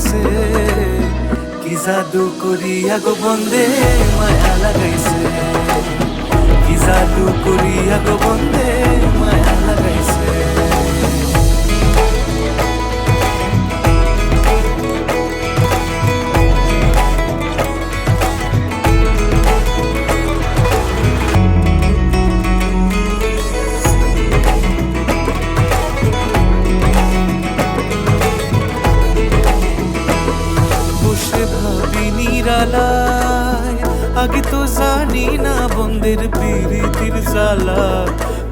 লাগাইছে, কি জাদু করিয়া গো বন্দে মায়া লাগাইছে, কি জাদু করিয়া গো বন্দে মায়া লাগাইছে। বসে ভাবি নিরালায়, আগে তো জানি না বন্ধের প্রীতির জ্বালা।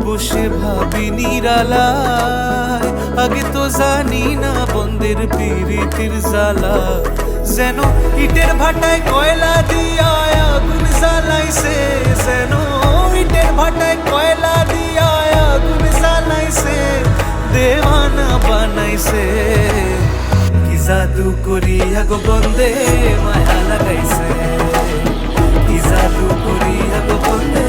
বসে ভাবি নিরালায়, আগে তো জানি না বন্ধের প্রীতির জ্বালা। যেন ইটের ভাটায় কয়লা দিয়া আগুন জ্বালাইছে, যেন ইটের ভাটায় কয়লা দিয়া আগুন জ্বালাইছে, দেওয়ানা বানাইছে। কি জাদু করিয়া গো বন্দে মায়া লাগাইছে, কি জাদু করিয়া গো বন্দে